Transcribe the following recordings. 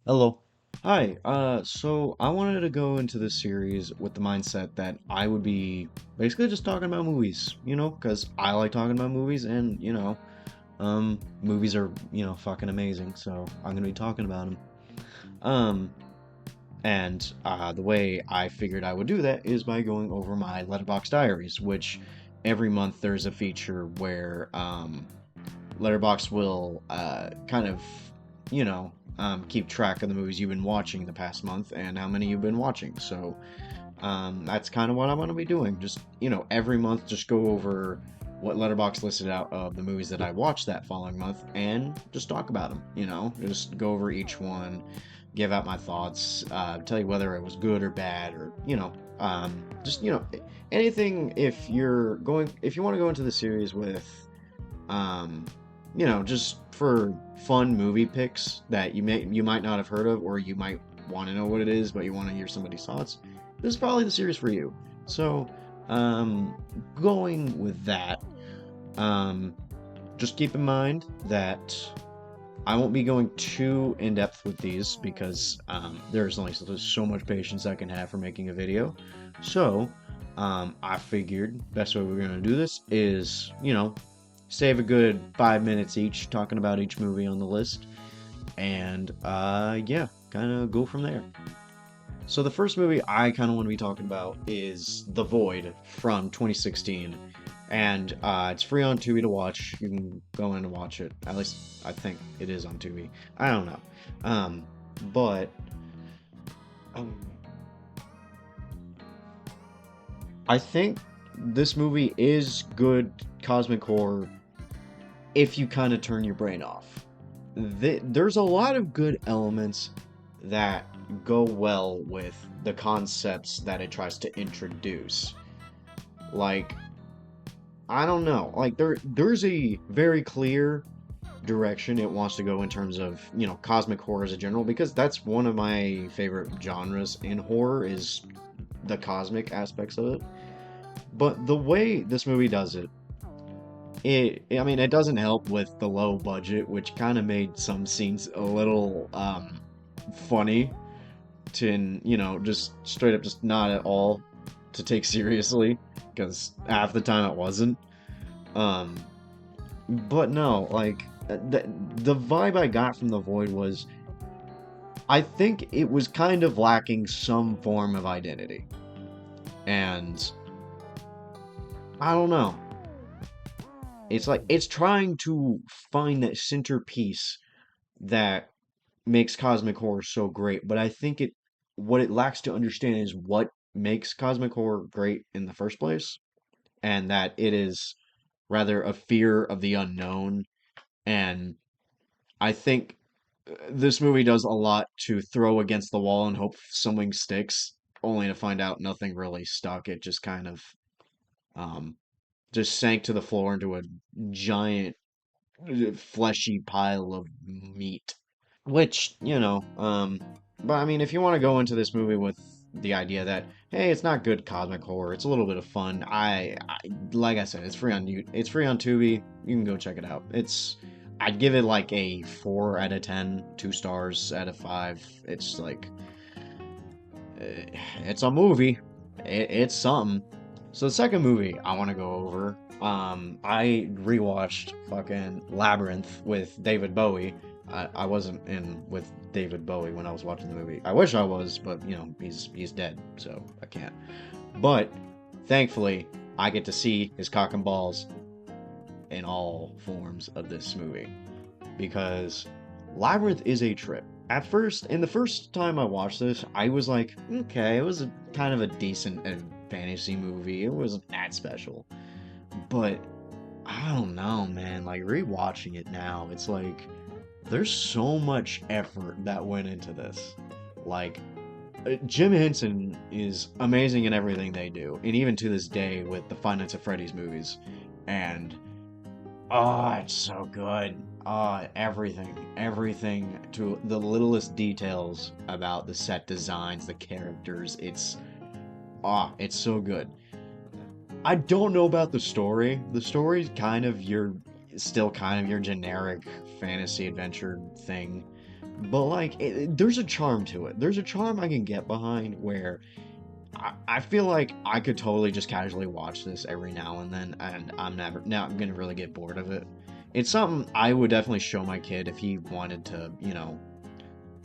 Hello. Hi. So I wanted to go into this series with the mindset that I would be basically just talking about movies, because I like talking about movies and, movies are, fucking amazing. So I'm gonna be talking about them. Um, and the way I figured I would do that is by going over my Letterboxd Diaries, which every month there's a feature where, Letterboxd will kind of, keep track of the movies you've been watching the past month and how many you've been watching. So that's kind of what I'm going to be doing. Just, every month, just go over what Letterboxd listed out of the movies that I watched that following month and just talk about them. Just go over each one, give out my thoughts, tell you whether it was good or bad, or, just, anything if you want to go into the series with um, just for fun movie picks that you might not have heard of, or you might want to know what it is, but you want to hear somebody's thoughts. This is probably the series for you. So, going with that, um, just keep in mind that I won't be going too in depth with these because there's only so much patience I can have for making a video. So, I figured best way we're gonna do this is, save a good 5 minutes each talking about each movie on the list, and yeah, kind of go from there. So the first movie I kind of want to be talking about is The Void from 2016, and it's free on Tubi to watch. You can go in and watch it. At least I think it is on Tubi. I don't know, but um, I think this movie is good cosmic horror if you kind of turn your brain off. There's a lot of good elements that go well with the concepts that it tries to introduce. Like, I don't know, like there's a very clear direction it wants to go in terms of, cosmic horror as a general, because that's one of my favorite genres in horror is the cosmic aspects of it. But the way this movie does it, I mean, it doesn't help with the low budget, which kind of made some scenes a little funny to, just straight up just not at all to take seriously, because half the time it wasn't. Um, but no, like the vibe I got from The Void was I think it was kind of lacking some form of identity. And I don't know. It's like it's trying to find that centerpiece that makes cosmic horror so great, but I think what it lacks to understand is what makes cosmic horror great in the first place, and that it is rather a fear of the unknown. And I think this movie does a lot to throw against the wall and hope something sticks, only to find out nothing really stuck. It just kind of um just sank to the floor into a giant fleshy pile of meat. Which, but I mean, if you want to go into this movie with the idea that, hey, it's not good cosmic horror, it's a little bit of fun. Like I said, it's free on Tubi. You can go check it out. I'd give it like a 4 out of 10, 2 stars out of 5. It's like, it's a movie. It's something. So the second movie I want to go over, I rewatched fucking Labyrinth with David Bowie. I wasn't in with David Bowie when I was watching the movie. I wish I was, but he's dead, so I can't. But thankfully, I get to see his cock and balls in all forms of this movie because Labyrinth is a trip. At first, in the first time I watched this, I was like, okay, it was kind of a decent fantasy movie. It wasn't that special. But I don't know, man. Like rewatching it now, it's like there's so much effort that went into this. Like Jim Henson is amazing in everything they do, and even to this day with the Five Nights at Freddy's movies. And oh, it's so good. Everything to the littlest details about the set designs, the characters. It's so good. I don't know about the story. The story's still kind of your generic fantasy adventure thing. but like there's a charm to it. There's a charm I can get behind where I feel like I could totally just casually watch this every now and then, and I'm gonna really get bored of it. It's something I would definitely show my kid if he wanted to,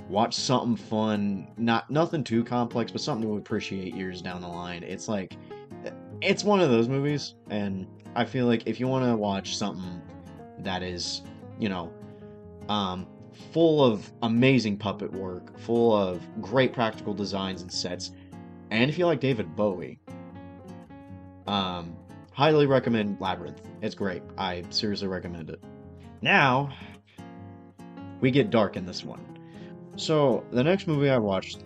watch something fun, nothing too complex, but something to appreciate years down the line. It's like it's one of those movies, and I feel like if you want to watch something that is, you know, um, full of amazing puppet work, full of great practical designs and sets, and if you like David Bowie, um, highly recommend Labyrinth. It's great. I seriously recommend it. Now, we get dark in this one. So, the next movie I watched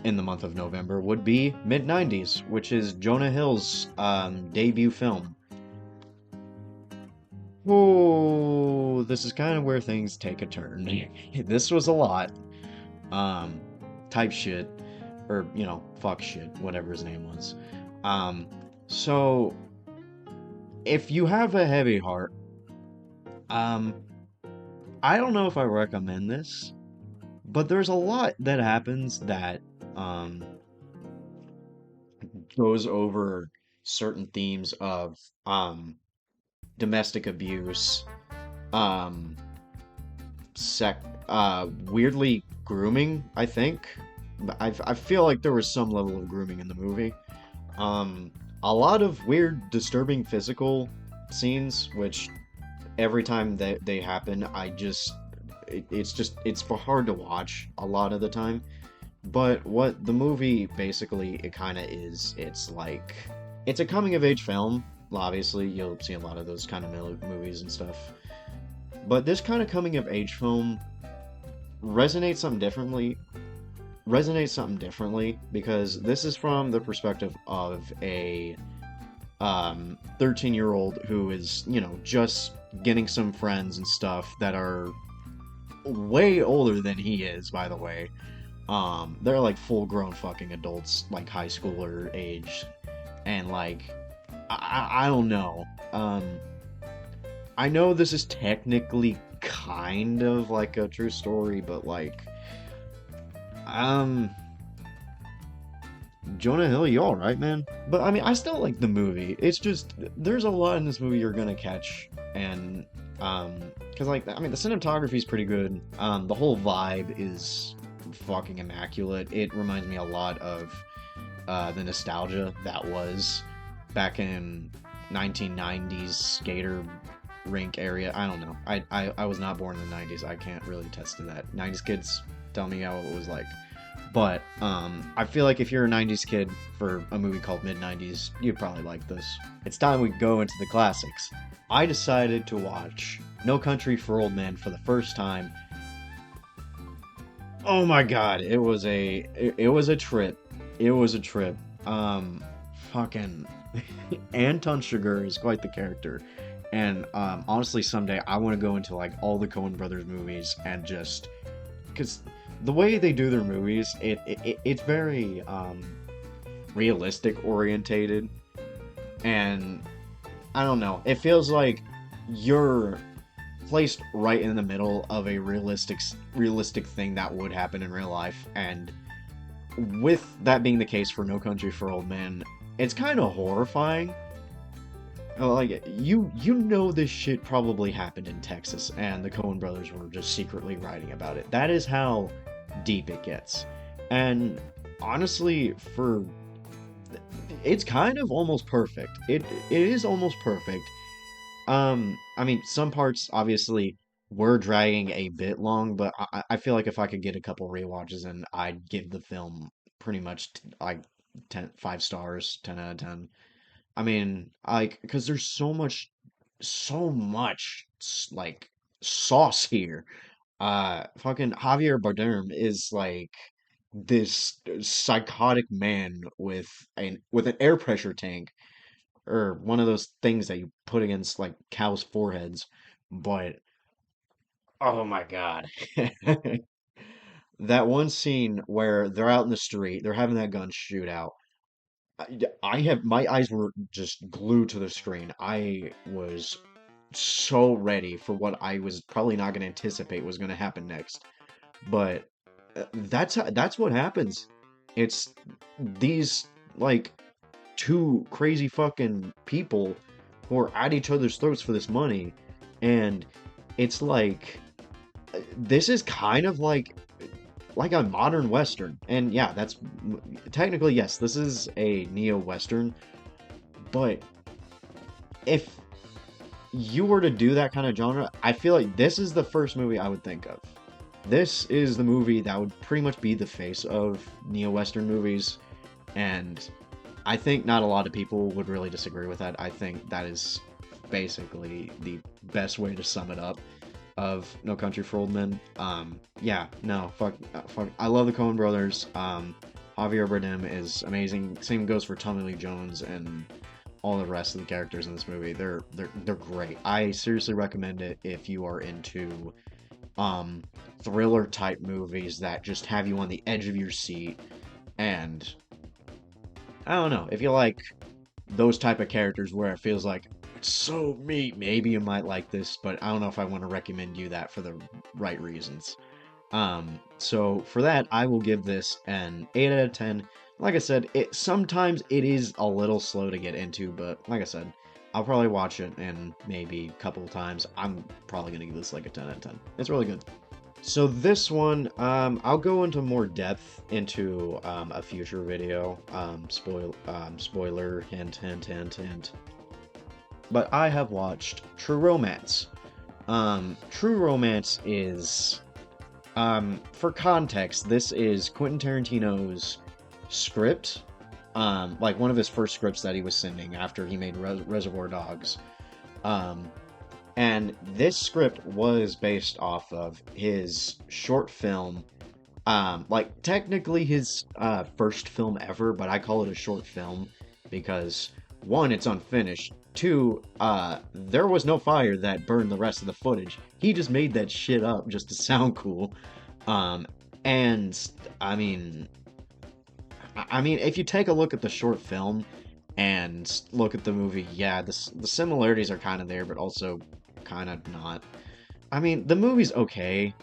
in the month of November would be Mid 90s, which is Jonah Hill's debut film. Oh, this is kind of where things take a turn. This was a lot. Um, type shit, or, fuck shit, whatever his name was. Um, so, if you have a heavy heart, um, I don't know if I recommend this, but there's a lot that happens that um, goes over certain themes of um, domestic abuse, um, sec, weirdly grooming. I think I feel like there was some level of grooming in the movie. A lot of weird, disturbing physical scenes, which every time that they happen, it's hard to watch a lot of the time. But what the movie basically it kind of is, it's like it's a coming of age film. Obviously, you'll see a lot of those kind of movies and stuff. But this kind of coming of age film resonates something differently. Resonates something differently because this is from the perspective of a 13-year-old who is, just getting some friends and stuff that are way older than he is, by the way. They're like full-grown fucking adults, like high schooler age, and like, I don't know. I know this is technically kind of like a true story, but like, um, Jonah Hill, you alright, man? But I mean, I still like the movie. It's just, there's a lot in this movie you're gonna catch, and, because like, I mean, the cinematography is pretty good. The whole vibe is fucking immaculate. It reminds me a lot of the nostalgia that was back in 1990s skater rink area. I don't know. I was not born in the 90s. I can't really attest to that. 90s kids, tell me how it was like. But I feel like if you're a 90s kid for a movie called Mid 90s, you'd probably like this. It's time we go into the classics. I decided to watch No Country for Old Men for the first time. Oh my god, it was a trip. It was a trip. Fucking Anton Sugar is quite the character. And honestly, someday I want to go into like all the Coen Brothers movies and just because the way they do their movies, it's very realistic orientated, and I don't know. It feels like you're placed right in the middle of a realistic thing that would happen in real life, and with that being the case for No Country for Old Men, it's kind of horrifying. Like you know this shit probably happened in Texas and the Coen brothers were just secretly writing about it. That is how deep it gets. And honestly, for it's kind of almost perfect. It is almost perfect. I mean, some parts obviously were dragging a bit long, but I feel like if I could get a couple rewatches in, I'd give the film pretty much like 5 stars, 10 out of 10. I mean, like, because there's so much like sauce here. Fucking Javier Bardem is like this psychotic man with an air pressure tank or one of those things that you put against like cows' foreheads. But oh my God. That one scene where they're out in the street, they're having that gun shootout. I have my eyes were just glued to the screen. I was so ready for what I was probably not going to anticipate was going to happen next. but that's what happens. It's these like two crazy fucking people who are at each other's throats for this money, and it's like this is kind of like a modern western. And yeah, that's technically yes, this is a neo western, but if you were to do that kind of genre, I feel like this is the first movie I would think of. This is the movie that would pretty much be the face of neo western movies, and I think not a lot of people would really disagree with that. I think that is basically the best way to sum it up of No Country for Old Men. Yeah, no, fuck. I love the Coen brothers. Javier Bardem is amazing. Same goes for Tommy Lee Jones and all the rest of the characters in this movie. They're great. I seriously recommend it if you are into um thriller type movies that just have you on the edge of your seat. And I don't know, if you like those type of characters where it feels like it's so me, maybe you might like this, but I don't know if I want to recommend you that for the right reasons. So for that, I will give this an 8 out of 10. Like I said, it sometimes it is a little slow to get into, but like I said, I'll probably watch it and maybe a couple of times. I'm probably gonna give this like a 10 out of 10. It's really good. So this one, I'll go into more depth into a future video. Spoiler, hint, hint, hint, hint. But I have watched True Romance. True Romance is, for context, this is Quentin Tarantino's script. Like one of his first scripts that he was sending after he made Reservoir Dogs. Um, and this script was based off of his short film, like technically his first film ever, but I call it a short film because one, it's unfinished. Two, there was no fire that burned the rest of the footage. He just made that shit up just to sound cool. Um, and I mean, if you take a look at the short film and look at the movie, yeah, the similarities are kind of there, but also kind of not. I mean, the movie's okay.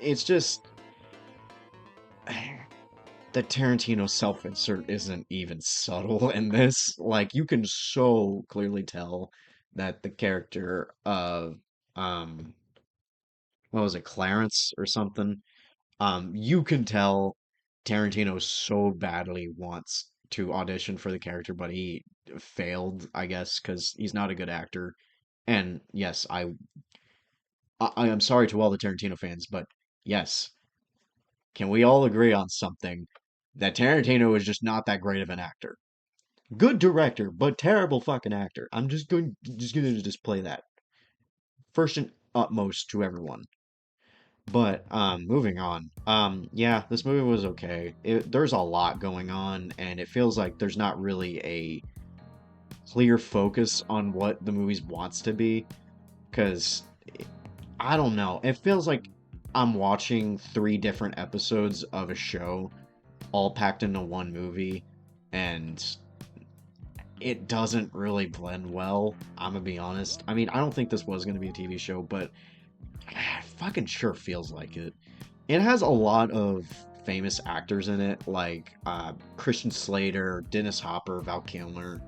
It's just the Tarantino self-insert isn't even subtle in this. Like, you can so clearly tell that the character of um, what was it, Clarence or something? You can tell Tarantino so badly wants to audition for the character, but he failed, I guess, because he's not a good actor. And yes, I am sorry to all the Tarantino fans, but yes, can we all agree on something? That Tarantino is just not that great of an actor. Good director, but terrible fucking actor. I'm just gonna display that first and utmost to everyone. But moving on. Yeah, this movie was okay. There's a lot going on, and it feels like there's not really a clear focus on what the movie wants to be. Because I don't know. It feels like I'm watching three different episodes of a show all packed into one movie, and it doesn't really blend well. I'm gonna be honest. I mean, I don't think this was gonna be a TV show, but fucking sure feels like it. It has a lot of famous actors in it, like Christian Slater, Dennis Hopper, Val Kilmer,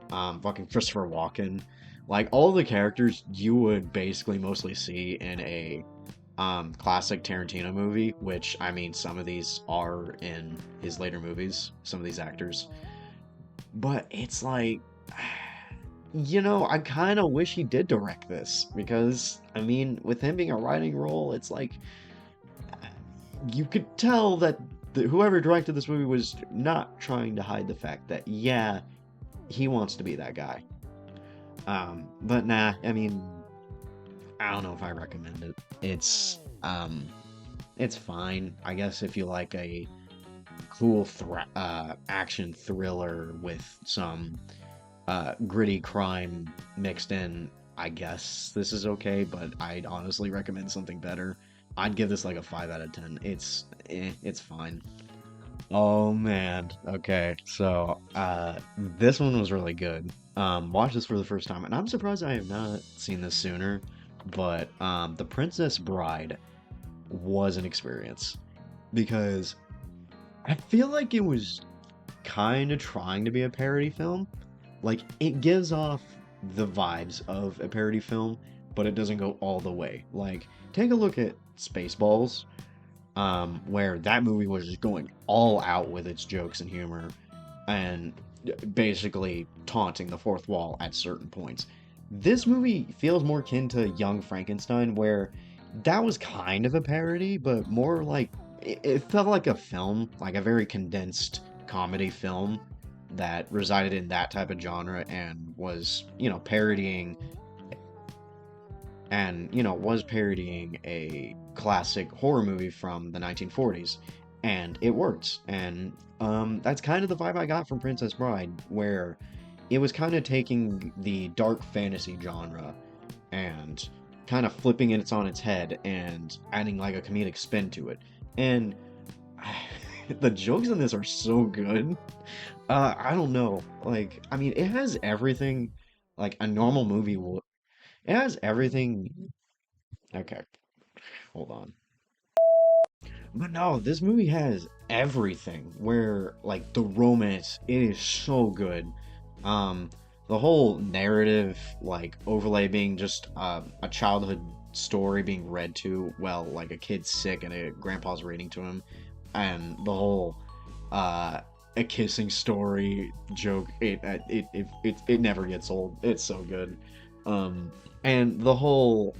fucking Christopher Walken. Like all the characters you would basically mostly see in a classic Tarantino movie, which I mean, some of these are in his later movies, some of these actors. But it's like, I kind of wish he did direct this because, I mean, with him being a writing role, it's like you could tell that whoever directed this movie was not trying to hide the fact that, yeah, he wants to be that guy. But nah, I mean, I don't know if I recommend it. It's fine, I guess, if you like a cool action thriller with some gritty crime mixed in. I guess this is okay, but I'd honestly recommend something better. I'd give this like a 5 out of 10. It's fine. Oh man. Okay. So, this one was really good. Watched this for the first time, and I'm surprised I have not seen this sooner. But The Princess Bride. was an experience because I feel like it was kind of trying to be a parody film. Like, it gives off the vibes of a parody film, but it doesn't go all the way. Like, take a look at Spaceballs, where that movie was just going all out with its jokes and humor and basically taunting the fourth wall at certain points. This movie feels more akin to Young Frankenstein, where that was kind of a parody, but more like it felt like a film, like a very condensed comedy film that resided in that type of genre and was, parodying a classic horror movie from the 1940s, and it works. And that's kind of the vibe I got from Princess Bride, where it was kind of taking the dark fantasy genre and kind of flipping it on its head and adding like a comedic spin to it. And the jokes in this are so good. I don't know. Like, I mean, it has everything like a normal movie would. It has everything. Okay, hold on. But no, this movie has everything where like the romance, it is so good. Um the whole narrative like overlay being just a childhood story being read to well, like a kid's sick and a grandpa's reading to him, and the whole uh a kissing story joke, it never gets old. It's so good. Um and the whole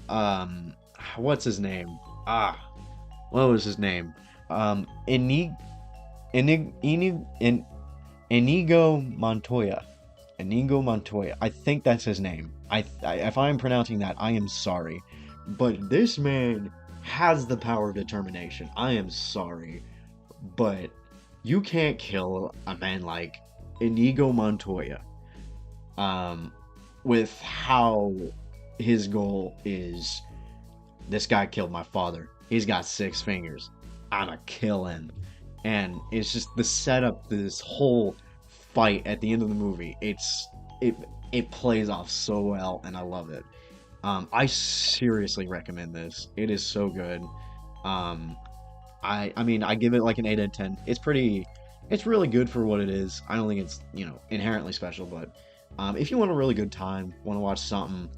what's his name? What was his name? Inig Inig Inig In Inigo Montoya. Inigo Montoya. I think that's his name. If I'm pronouncing that, I am sorry. But this man has the power of determination. I am sorry. But you can't kill a man like Inigo Montoya. Um, with how his goal is, this guy killed my father. He's got 6 fingers. I'ma kill him. And it's just the setup to this whole fight at the end of the movie. It plays off so well, and I love it. I seriously recommend this. It is so good. Um, I mean, I give it like an 8 out of 10. It's really good for what it is. I don't think it's, inherently special, but if you want a really good time, want to watch something,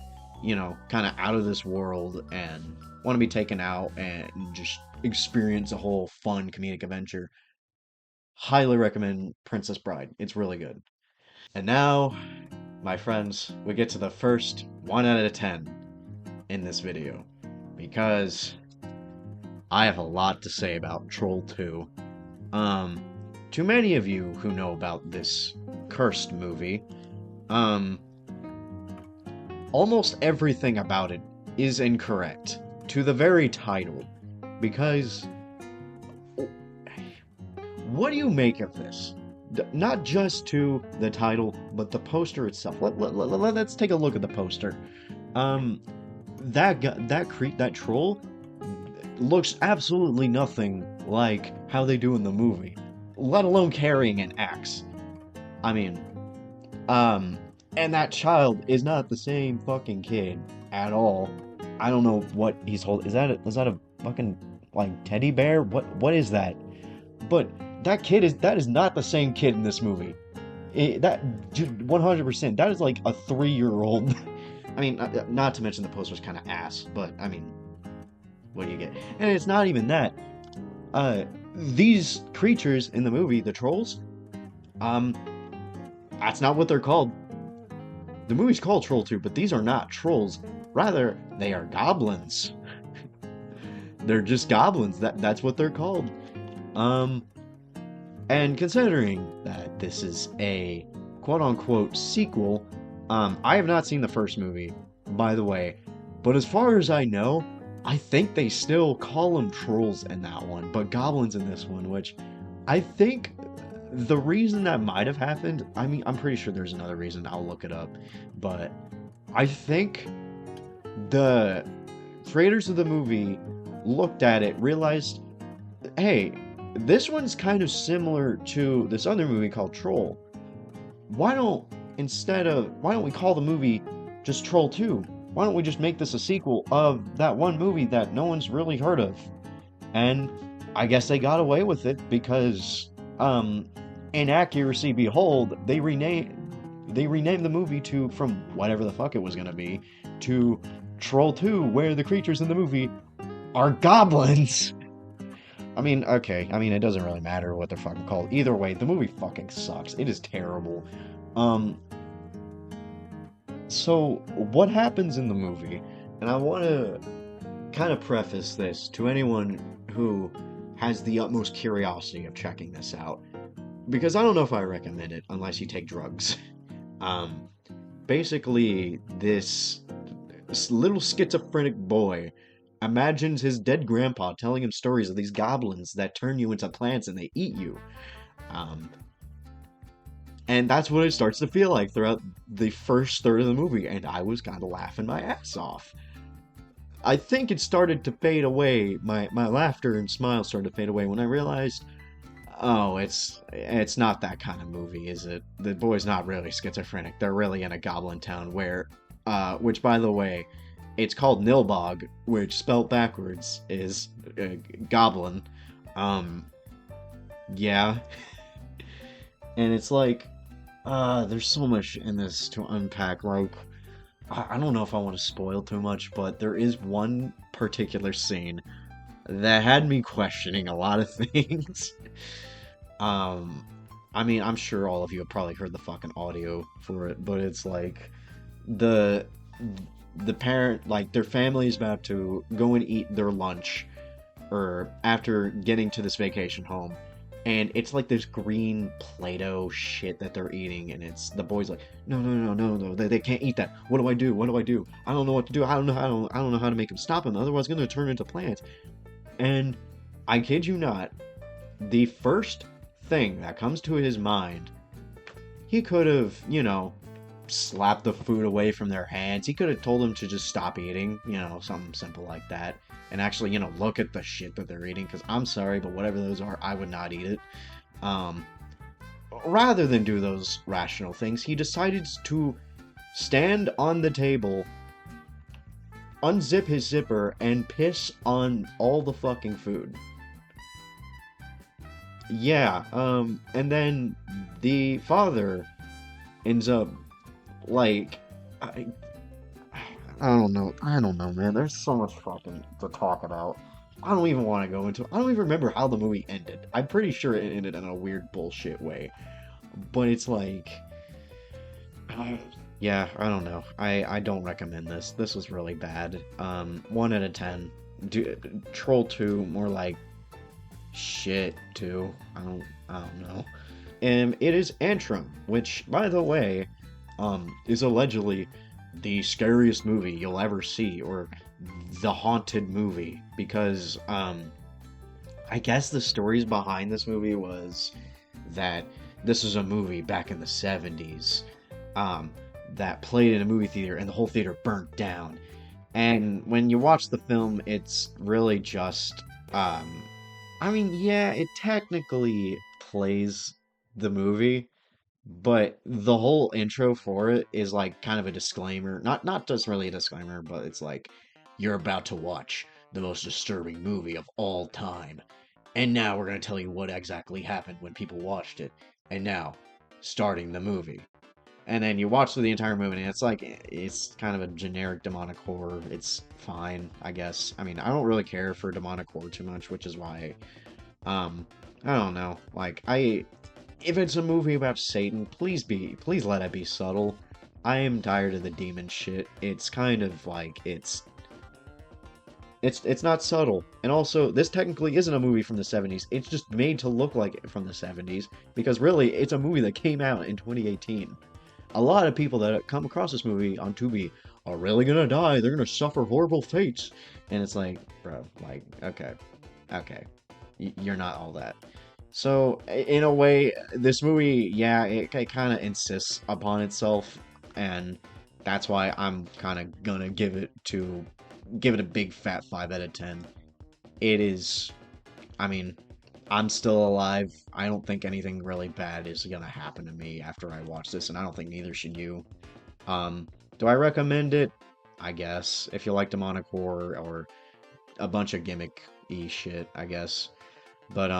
kind of out of this world and want to be taken out and just experience a whole fun comedic adventure, highly recommend Princess Bride. It's really good. And now, my friends, we get to the first 1 out of 10 in this video, because I have a lot to say about Troll 2. To many of you who know about this cursed movie, almost everything about it is incorrect, to the very title, because what do you make of this? Not just to the title, but the poster itself. Let's take a look at the poster. That troll looks absolutely nothing like how they do in the movie, let alone carrying an axe. I mean, and that child is not the same fucking kid at all. I don't know what he's holding. Is that a fucking like teddy bear? What is that? But that is not the same kid in this movie. That 100%. That is like a 3-year-old. I mean, not to mention the poster's kind of ass, but I mean, what do you get? And it's not even that. These creatures in the movie, the trolls, that's not what they're called. The movie's called Troll 2, but these are not trolls. Rather, they are goblins. They're just goblins. That's what they're called. And considering that this is a quote-unquote sequel, I have not seen the first movie, by the way, but as far as I know, I think they still call them trolls in that one, but goblins in this one, which I think the reason that might have happened, I mean, I'm pretty sure there's another reason, I'll look it up, but I think the creators of the movie looked at it, realized, hey, this one's kind of similar to this other movie called Troll. Why don't we call the movie just Troll 2? Why don't we just make this a sequel of that one movie that no one's really heard of? And I guess they got away with it because, um, inaccuracy behold, they renamed the movie to, from whatever the fuck it was gonna be, to Troll 2, where the creatures in the movie are goblins. I mean, okay, I mean, it doesn't really matter what they're fucking called. Either way, the movie fucking sucks. It is terrible. Um, so what happens in the movie, and I want to kind of preface this to anyone who has the utmost curiosity of checking this out, because I don't know if I recommend it unless you take drugs. Um, Basically, this little schizophrenic boy imagines his dead grandpa telling him stories of these goblins that turn you into plants and they eat you. Um, and that's what it starts to feel like throughout the first third of the movie, and I was kind of laughing my ass off. I think it started to fade away. My laughter and smile started to fade away when I realized, oh, it's not that kind of movie, is it? The boy's not really schizophrenic. They're really in a goblin town where, which by the way, it's called Nilbog, which spelled backwards is goblin. Um, yeah, and it's like, there's so much in this to unpack. Like, I don't know if I want to spoil too much, but there is one particular scene that had me questioning a lot of things. Um, I mean, I'm sure all of you have probably heard the fucking audio for it, but it's like the the parent, like their family's about to go and eat their lunch, or after getting to this vacation home, and it's like this green Play-Doh shit that they're eating, and it's the boy's like, no, no, no, no, no, they can't eat that. What do I do? What do I do? I don't know what to do. I don't know how to make them stop him. Otherwise, it's gonna turn into plants. And I kid you not, the first thing that comes to his mind, he could have, slapped the food away from their hands. He could have told them to just stop eating, something simple like that. And actually, look at the shit that they're eating, because I'm sorry, but whatever those are, I would not eat it. Um, Rather than do those rational things, he decided to stand on the table, unzip his zipper, and piss on all the fucking food. Yeah, and then the father ends up, like, I, I don't know, man. There's so much fucking to talk about. I don't even want to go into it. I don't even remember how the movie ended. I'm pretty sure it ended in a weird bullshit way. But it's like, yeah, I don't know. I don't recommend this. This was really bad. 1 out of 10. Troll 2, more like shit 2. I don't know. It is Antrum, which, by the way, is allegedly the scariest movie you'll ever see, or the haunted movie, because I guess the stories behind this movie was that this is a movie back in the 70s, that played in a movie theater and the whole theater burnt down. And when you watch the film, it's really just, I mean, yeah, it technically plays the movie, but the whole intro for it is like kind of a disclaimer. Not just really a disclaimer, but it's like, you're about to watch the most disturbing movie of all time. And now we're going to tell you what exactly happened when people watched it. And now, starting the movie. And then you watch through the entire movie, and it's like, it's kind of a generic demonic horror. It's fine, I guess. I mean, I don't really care for demonic horror too much, which is why, I don't know. Like, if it's a movie about Satan, please let it be subtle. I am tired of the demon shit. It's kind of like, it's not subtle. And also, this technically isn't a movie from the 70s. It's just made to look like it from the 70s, because really, it's a movie that came out in 2018. A lot of people that come across this movie on Tubi are really gonna die. They're gonna suffer horrible fates. And it's like, bro, like, okay. You're not all that. So, in a way, this movie, yeah, it kind of insists upon itself, and that's why I'm kind of gonna give it a big fat 5 out of 10. It is, I mean, I'm still alive. I don't think anything really bad is gonna happen to me after I watch this, and I don't think neither should you. Do I recommend it? I guess, if you like demonic horror or a bunch of gimmick, y shit, I guess. But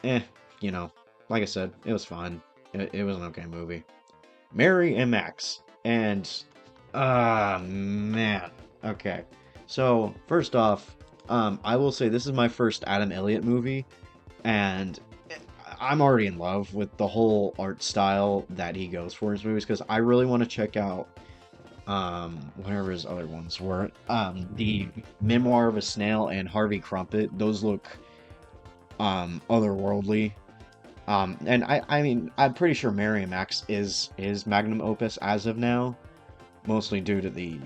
you know, like I said, it was fine. It was an okay movie. Mary and Max. And man. Okay. So, first off, I will say this is my first Adam Elliott movie, and I'm already in love with the whole art style that he goes for in his movies because I really want to check out whatever his other ones were. The Memoir of a Snail and Harvey Crumpet. Those look otherworldly. And I mean, I'm pretty sure Mary and Max is his magnum opus as of now, mostly due to the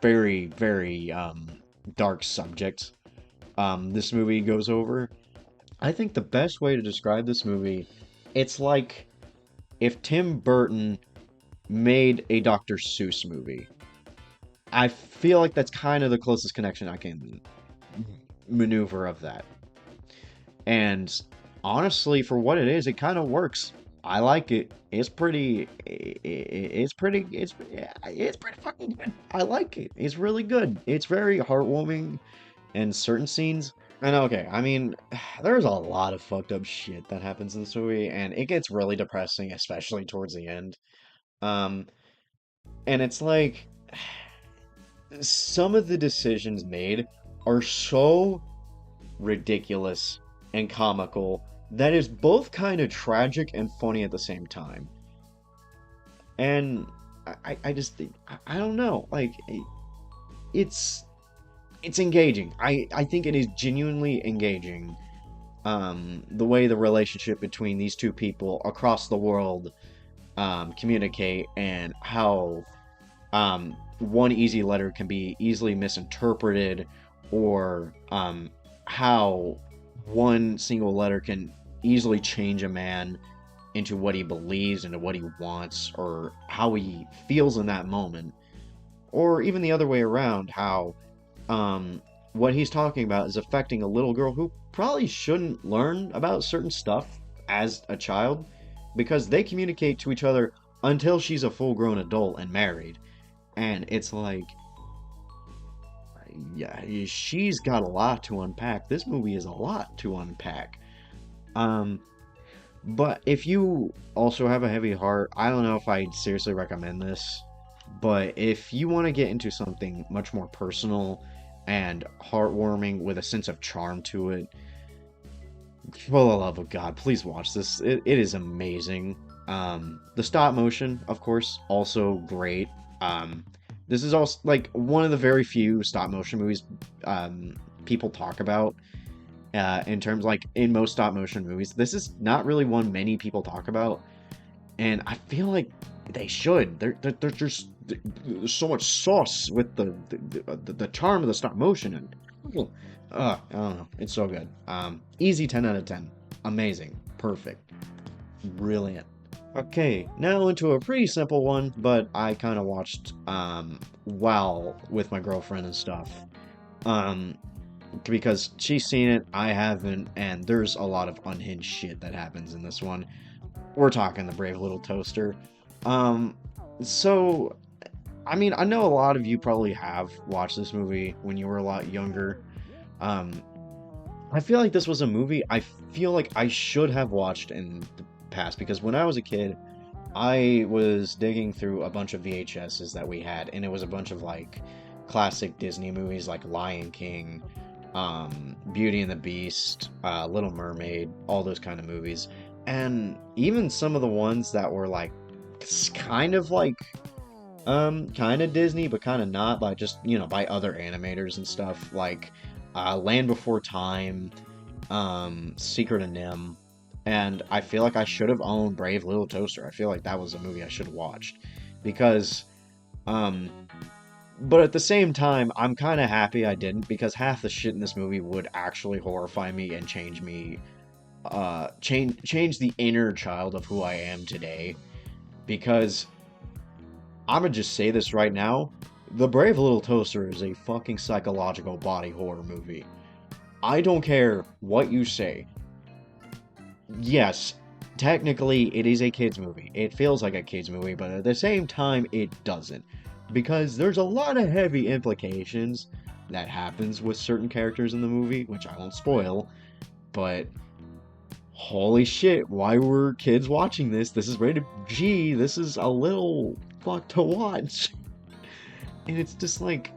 very, very dark subject this movie goes over. I think the best way to describe this movie, it's like if Tim Burton made a Dr. Seuss movie. I feel like that's kind of the closest connection I can maneuver of that. And honestly, for what it is, it kind of works. I like it. It's pretty. It's pretty fucking good. I like it. It's really good. It's very heartwarming in certain scenes. And okay, I mean, there's a lot of fucked up shit that happens in this movie, and it gets really depressing, especially towards the end. Um, and it's like some of the decisions made are so ridiculous and comical that is both kind of tragic and funny at the same time. And I just think I don't know, like it's it's engaging. I think it is genuinely engaging. The way the relationship between these two people across the world communicate and how one easy letter can be easily misinterpreted, or how one single letter can easily change a man into what he believes, into what he wants, or how he feels in that moment. Or even the other way around, how what he's talking about is affecting a little girl who probably shouldn't learn about certain stuff as a child, because they communicate to each other until she's a full-grown adult and married. And it's like, yeah, she's got a lot to unpack. This movie is a lot to unpack. But if you also have a heavy heart, I don't know if I'd seriously recommend this. But if you want to get into something much more personal and heartwarming with a sense of charm to it, for the love of God, please watch this. It is amazing. The stop motion, of course, also great. This is also like one of the very few stop motion movies people talk about in terms, like, in most stop motion movies. This is not really one many people talk about, and I feel like they should. They're just there's so much sauce with the charm of the stop motion, and I don't know, it's so good. Easy 10 out of 10. Amazing, perfect, brilliant. Okay, now into a pretty simple one, but I kind of watched while with my girlfriend and stuff. Because she's seen it, I haven't, and there's a lot of unhinged shit that happens in this one. We're talking The Brave Little Toaster. So, I mean, I know a lot of you probably have watched this movie when you were a lot younger. I feel like this was a movie I feel like I should have watched in the past, because when I was a kid, I was digging through a bunch of VHSs that we had, and it was a bunch of like classic Disney movies like Lion King, Beauty and the Beast, Little Mermaid, all those kind of movies. And even some of the ones that were like kind of kind of Disney but kind of not, by just, by other animators and stuff, like Land Before Time, Secret of Nim. And I feel like I should have owned Brave Little Toaster. I feel like that was a movie I should have watched, because but at the same time, I'm kind of happy I didn't, because half the shit in this movie would actually horrify me and change me, change the inner child of who I am today. Because I'm gonna just say this right now, The Brave Little Toaster is a fucking psychological body horror movie. I don't care what you say. Yes, technically it is a kids movie. It feels like a kids movie, but at the same time it doesn't, because there's a lot of heavy implications that happens with certain characters in the movie, which I won't spoil, but holy shit, why were kids watching this? This is rated G, this is a little fuck to watch. And it's just like,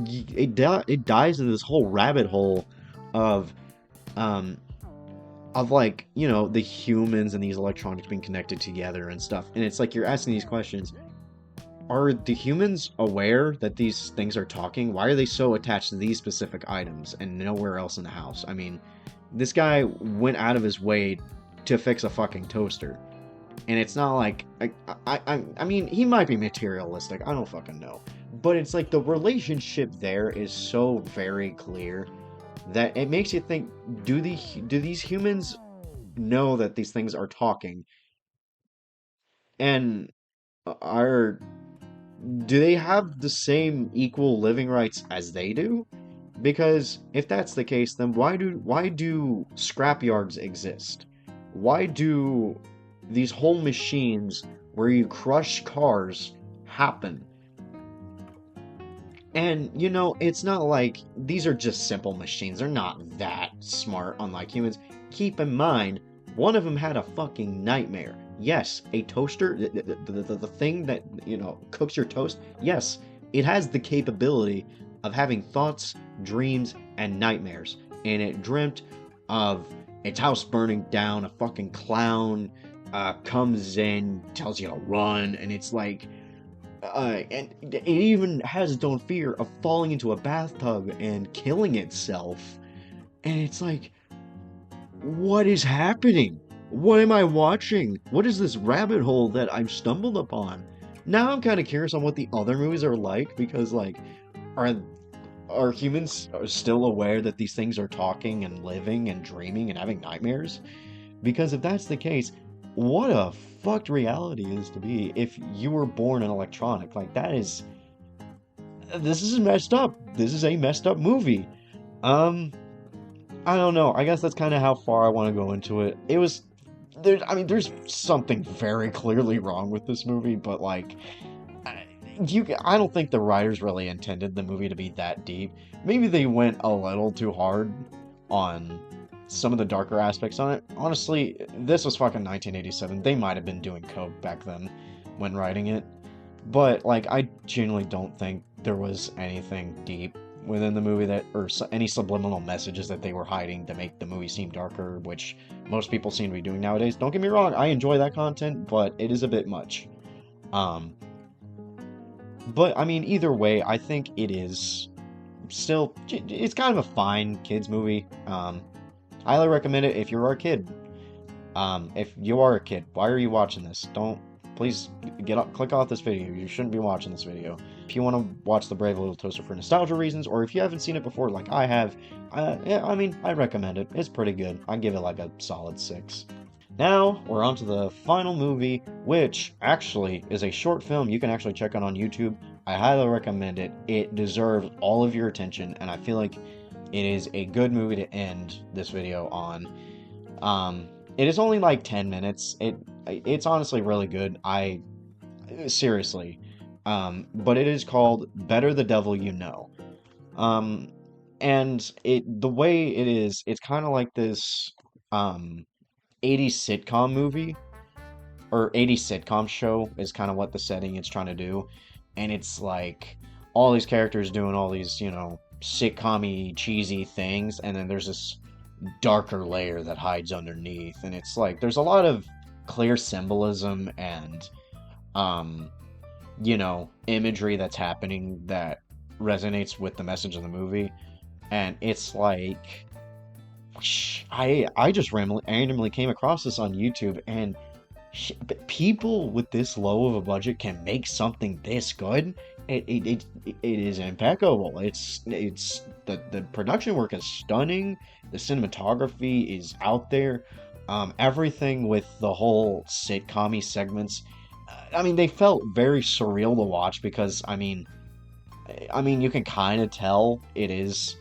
it dives into this whole rabbit hole of, um, like, you know, the humans and these electronics being connected together and stuff. And it's like you're asking these questions. Are the humans aware that these things are talking? Why are they so attached to these specific items and nowhere else in the house? I mean, this guy went out of his way to fix a fucking toaster. And it's not like, I mean, he might be materialistic, I don't fucking know. But it's like the relationship there is so very clear that it makes you think, do these humans know that these things are talking? And are do they have the same equal living rights as they do? Because if that's the case, then why do scrapyards exist? Why do these whole machines where you crush cars happen? And, you know, it's not like these are just simple machines. They're not that smart, unlike humans. Keep in mind, one of them had a fucking nightmare. Yes, a toaster, the thing that, you know, cooks your toast, yes, it has the capability of having thoughts, dreams, and nightmares. And it dreamt of its house burning down, a fucking clown comes in, tells you to run, and it's like, and it even has its own fear of falling into a bathtub and killing itself. And it's like, what is happening? What am I watching? What is this rabbit hole that I've stumbled upon? Now I'm kind of curious on what the other movies are like, because, like, are humans still aware that these things are talking and living and dreaming and having nightmares? Because if that's the case, what a fucked reality is to be if you were born an electronic. Like, this is messed up. This is a messed up movie. I don't know. I guess that's kind of how far I want to go into it. There's something very clearly wrong with this movie, but like, I don't think the writers really intended the movie to be that deep. Maybe they went a little too hard on some of the darker aspects on it. Honestly, this was fucking 1987. They might have been doing coke back then when writing it. But, like, I genuinely don't think there was anything deep within the movie any subliminal messages that they were hiding to make the movie seem darker, which most people seem to be doing nowadays. Don't get me wrong, I enjoy that content, but it is a bit much. But, I mean, either way, I think it is still, it's kind of a fine kids movie. Highly recommend it if you're a kid. If you are a kid, why are you watching this? Please click off this video. You shouldn't be watching this video. If you want to watch The Brave Little Toaster for nostalgia reasons, or if you haven't seen it before like I have, yeah, I mean, I recommend it. It's pretty good. I'd give it like a solid 6. Now, we're on to the final movie, which actually is a short film you can actually check out on YouTube. I highly recommend it. It deserves all of your attention, and I feel like it is a good movie to end this video on. It is only like 10 minutes. It's honestly really good. Seriously. But it is called Better the Devil You Know. And the way it is, it's kind of like this 80s sitcom movie, or 80s sitcom show is kind of what the setting it's trying to do. And it's like all these characters doing all these, you know, sitcom-y, cheesy things, and then there's this darker layer that hides underneath, and it's like there's a lot of clear symbolism and you know, imagery that's happening that resonates with the message of the movie. And it's like, I just randomly came across this on YouTube, and people with this low of a budget can make something this good. It is impeccable. It's the production work is stunning. The cinematography is out there. Everything with the whole sitcom-y segments, I mean, they felt very surreal to watch, because I mean you can kind of tell it is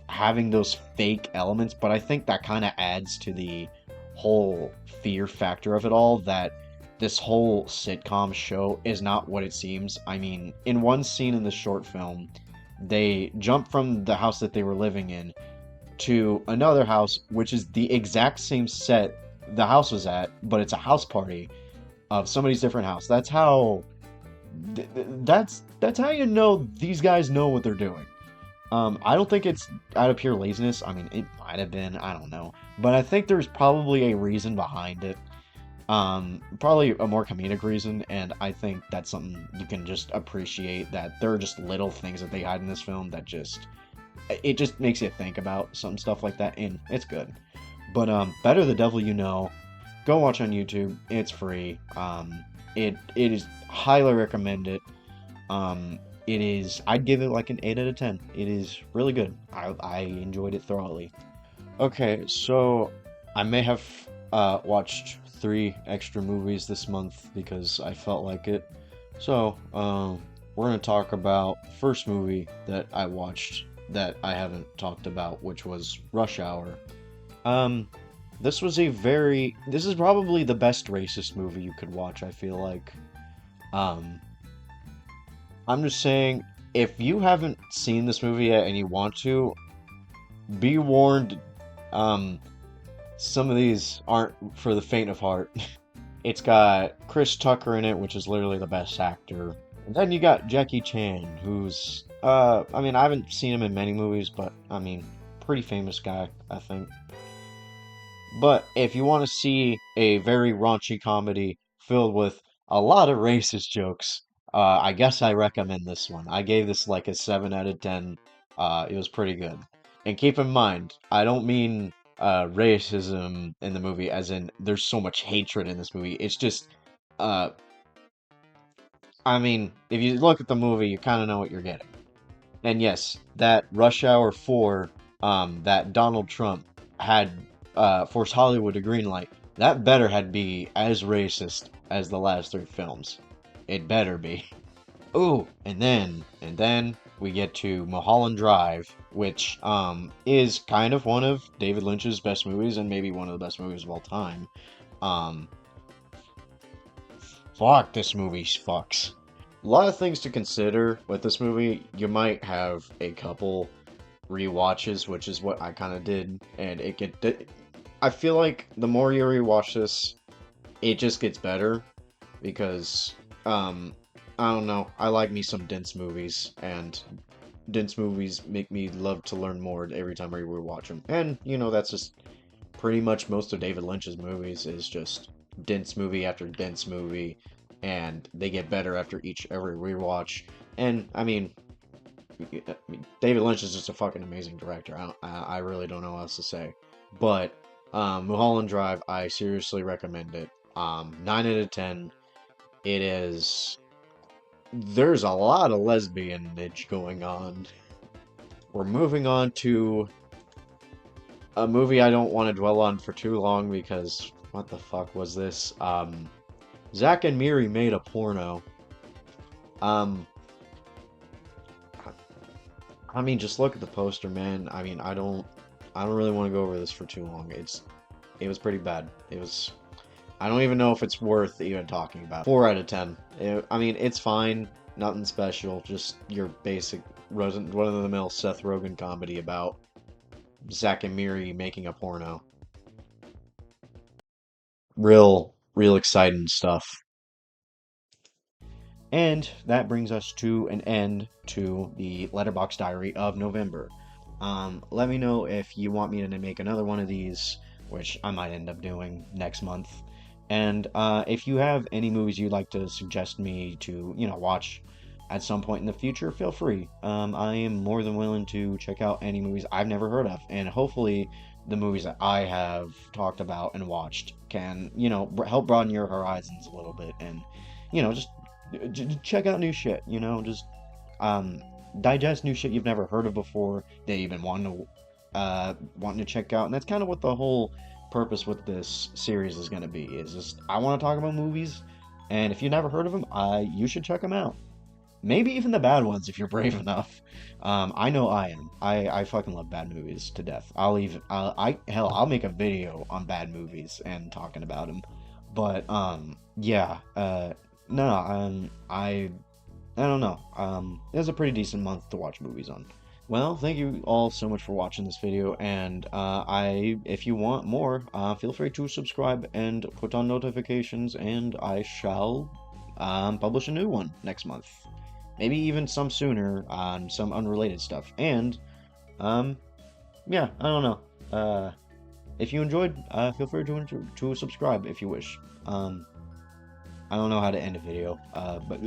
having those fake elements, but I think that kind of adds to the whole fear factor of it all, that this whole sitcom show is not what it seems. I mean, in one scene in the short film, They jump from the house that they were living in to another house, which is the exact same set the house was at, but it's a house party of somebody's different house. That's how you know these guys know what they're doing. I don't think it's out of pure laziness. I mean, it might have been, I don't know, but I think there's probably a reason behind it. Probably a more comedic reason, and I think that's something you can just appreciate, that there are just little things that they hide in this film that just it just makes you think about some stuff like that, and it's good. But Better the Devil You Know, go watch on YouTube. It's free. It is highly recommended. It is, I'd give it like an 8 out of 10. It is really good. I enjoyed it thoroughly. Okay, so I may have watched 3 extra movies this month because I felt like it. So, we're gonna talk about the first movie that I watched that I haven't talked about, which was Rush Hour. Um, this is probably the best racist movie you could watch, I feel like. Um, I'm just saying, if you haven't seen this movie yet and you want to, be warned, um, some of these aren't for the faint of heart. It's got Chris Tucker in it, which is literally the best actor. And then you got Jackie Chan, who's, I mean, I haven't seen him in many movies, but, I mean, pretty famous guy, I think. But if you want to see a very raunchy comedy filled with a lot of racist jokes, I guess I recommend this one. I gave this like a 7 out of 10. It was pretty good. And keep in mind, I don't mean racism in the movie as in there's so much hatred in this movie. It's just, uh, I mean, if you look at the movie, you kind of know what you're getting. And yes, that Rush Hour 4, that Donald Trump had forced Hollywood to greenlight, that better had be as racist as the last 3 films. It better be. Ooh, and then we get to Muholland Drive, which is kind of one of David Lynch's best movies and maybe one of the best movies of all time. Um, Fuck, this movie fucks. A lot of things to consider with this movie. You might have a couple rewatches, which is what I kind of did, and I feel like the more you rewatch this, it just gets better because I don't know. I like me some dense movies, and dense movies make me love to learn more every time I rewatch them. And that's just pretty much most of David Lynch's movies is just dense movie after dense movie, and they get better after every rewatch. And David Lynch is just a fucking amazing director. I really don't know what else to say. But Mulholland Drive, I seriously recommend it. 9 out of 10. It is. There's a lot of lesbianage going on. We're moving on to a movie I don't want to dwell on for too long because what the fuck was this? Zack and Miri made a porno. Um, I mean, just look at the poster, man. I mean, I don't really want to go over this for too long. It was pretty bad. I don't even know if it's worth even talking about. 4 out of 10. I mean, it's fine. Nothing special. Just your basic run-of-the-mill Seth Rogen comedy about Zack and Miri making a porno. Real exciting stuff. And that brings us to an end to the Letterboxd Diary of November. Let me know if you want me to make another one of these, which I might end up doing next month. And if you have any movies you'd like to suggest me to, watch at some point in the future, feel free. I am more than willing to check out any movies I've never heard of, and hopefully the movies that I have talked about and watched can, help broaden your horizons a little bit, and, just check out new shit, just digest new shit you've never heard of before that you've been wanting to check out, and that's kind of what the whole purpose with this series is going to be. Is just I want to talk about movies, and if you've never heard of them, you should check them out. Maybe even the bad ones if you're brave enough. I know I am. I fucking love bad movies to death. I'll make a video on bad movies and talking about them. But yeah, no, I I don't know. It was a pretty decent month to watch movies on. Well, thank you all so much for watching this video, and if you want more, feel free to subscribe and put on notifications, and I shall publish a new one next month. Maybe even some sooner on some unrelated stuff. And, um, yeah, I don't know. If you enjoyed, feel free to subscribe if you wish. I don't know how to end a video, but